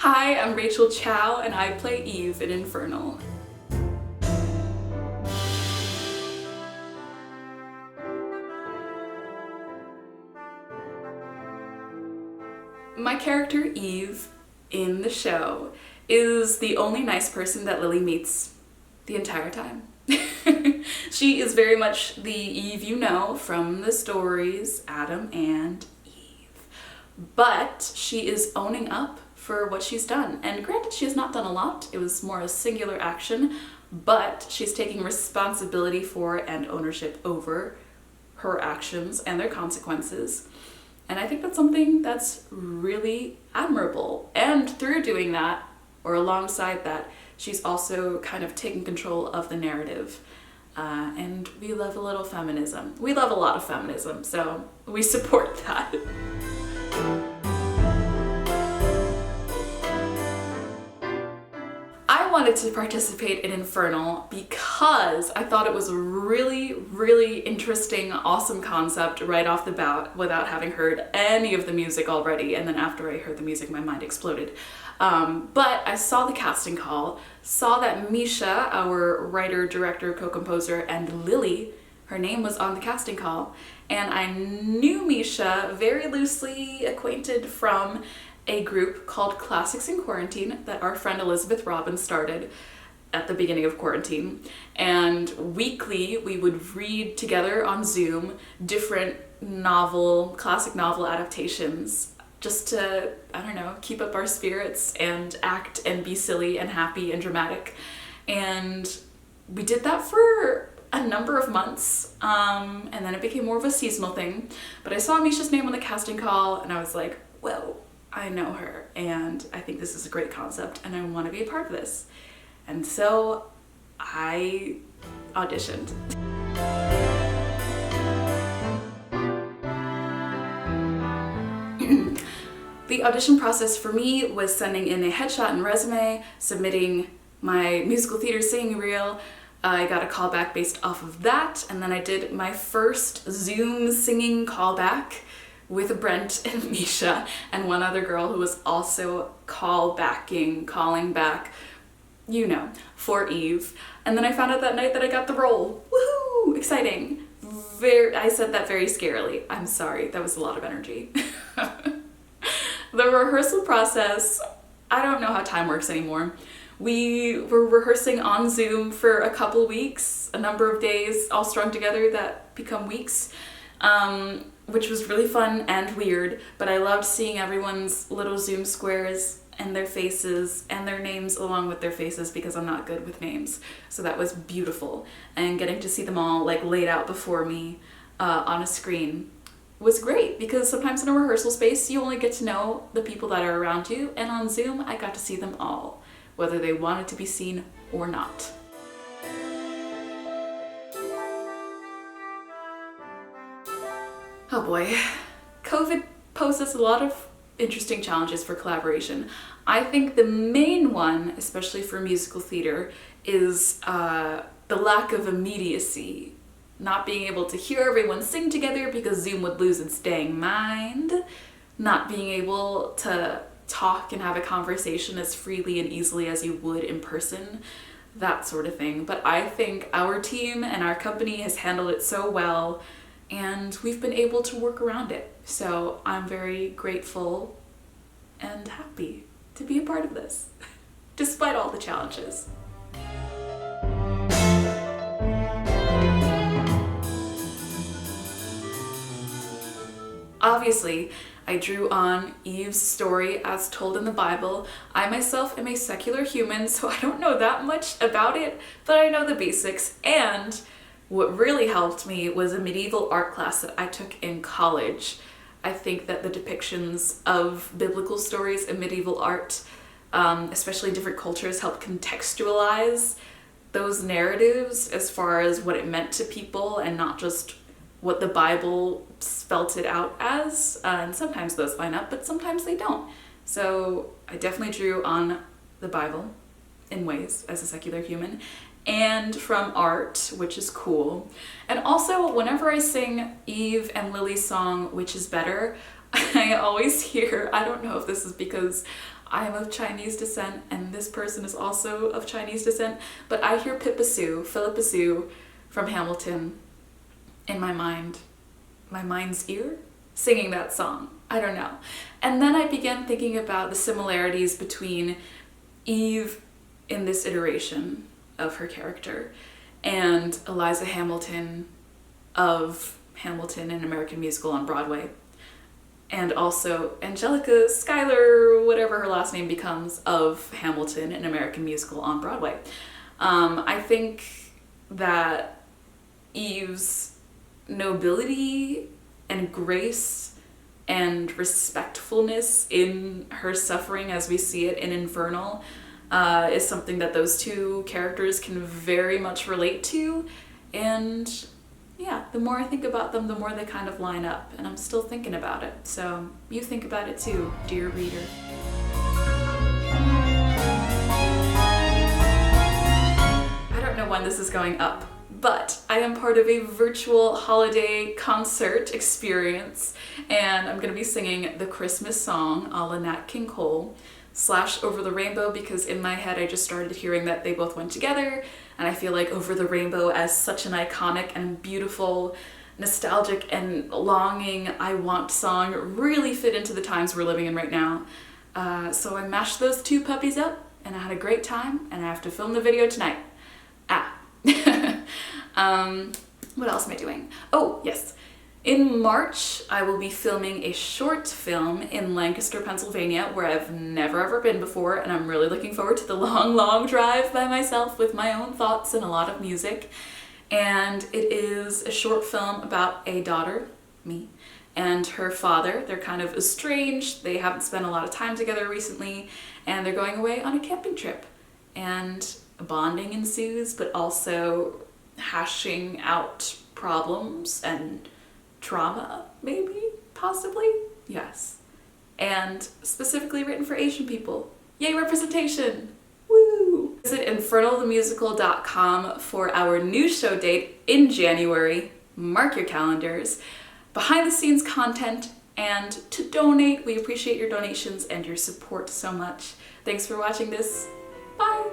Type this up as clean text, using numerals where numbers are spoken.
Hi, I'm Rachael Chau, and I play Eve in Infernal. My character Eve in the show is the only nice person that Lily meets the entire time. She is very much the Eve you know from the stories Adam and Eve. But she is owning up for what she's done. And granted, she has not done a lot. It was more a singular action, but she's taking responsibility for and ownership over her actions and their consequences. And I think that's something that's really admirable. And through doing that, or alongside that, she's also kind of taking control of the narrative. And we love a little feminism. We love a lot of feminism, so we support that. I wanted to participate in Infernal because I thought it was a really interesting, awesome concept right off the bat without having heard any of the music already, and then after I heard the music my mind exploded. But I saw the casting call, saw that Misha, our writer, director, co-composer, and Lily, her name was on the casting call, and I knew Misha very loosely acquainted from a group called Classics in Quarantine that our friend Elizabeth Robbins started at the beginning of quarantine. And weekly we would read together on Zoom different classic novel adaptations just to, I don't know, keep up our spirits and act and be silly and happy and dramatic. And we did that for a number of months, and then it became more of a seasonal thing. But I saw Misha's name on the casting call and I was like, whoa, I know her, and I think this is a great concept, and I want to be a part of this. And so I auditioned. The audition process for me was sending in a headshot and resume, submitting my musical theater singing reel. I got a callback based off of that, and then I did my first Zoom singing callback with Brent and Misha and one other girl who was also calling back, you know, for Eve. And then I found out that night that I got the role. Woohoo! Exciting. I said that very scarily. I'm sorry, that was a lot of energy. The rehearsal process, I don't know how time works anymore. We were rehearsing on Zoom for a couple weeks, a number of days all strung together that become weeks. Which was really fun and weird, but I loved seeing everyone's little Zoom squares and their faces and their names along with their faces because I'm not good with names. So that was beautiful. And getting to see them all like laid out before me on a screen was great because sometimes in a rehearsal space you only get to know the people that are around you, and on Zoom I got to see them all, whether they wanted to be seen or not. Oh boy, COVID poses a lot of interesting challenges for collaboration. I think the main one, especially for musical theater, is the lack of immediacy. Not being able to hear everyone sing together because Zoom would lose its dang mind. Not being able to talk and have a conversation as freely and easily as you would in person. That sort of thing. But I think our team and our company has handled it so well, and we've been able to work around it. So I'm very grateful and happy to be a part of this, despite all the challenges. Obviously, I drew on Eve's story as told in the Bible. I myself am a secular human, so I don't know that much about it, but I know the basics. And what really helped me was a medieval art class that I took in college. I think that the depictions of biblical stories in medieval art, especially in different cultures, help contextualize those narratives as far as what it meant to people and not just what the Bible spelt it out as. And sometimes those line up, but sometimes they don't. So I definitely drew on the Bible in ways as a secular human, and from art, which is cool. And also, whenever I sing Eve and Lily's song, Which is Better, I always hear, I don't know if this is because I am of Chinese descent and this person is also of Chinese descent, but I hear Philippa Sue from Hamilton in my mind's ear, singing that song. I don't know. And then I began thinking about the similarities between Eve in this iteration of her character and Eliza Hamilton of Hamilton, an American musical on Broadway, and also Angelica Schuyler, whatever her last name becomes, of Hamilton, an American musical on Broadway. I think that Eve's nobility and grace and respectfulness in her suffering as we see it in Infernal is something that those two characters can very much relate to, and yeah, the more I think about them, the more they kind of line up, and I'm still thinking about it. So you think about it too, dear reader. I don't know when this is going up, but I am part of a virtual holiday concert experience, and I'm gonna be singing the Christmas song a la Nat King Cole / Over the Rainbow, because in my head I just started hearing that they both went together, and I feel like Over the Rainbow, as such an iconic and beautiful, nostalgic and longing I want song, really fit into the times we're living in right now. So I mashed those two puppies up and I had a great time, and I have to film the video tonight. What else am I doing? Oh, yes. In March, I will be filming a short film in Lancaster, Pennsylvania, where I've never ever been before, and I'm really looking forward to the long, long drive by myself with my own thoughts and a lot of music. And it is a short film about a daughter, me, and her father. They're kind of estranged, they haven't spent a lot of time together recently, and they're going away on a camping trip. And bonding ensues, but also hashing out problems and trauma, maybe, possibly, yes. And specifically written for Asian people. Yay, representation! Woo! Visit infernalthemusical.com for our new show date in January. Mark your calendars. Behind the scenes content, and to donate. We appreciate your donations and your support so much. Thanks for watching this. Bye!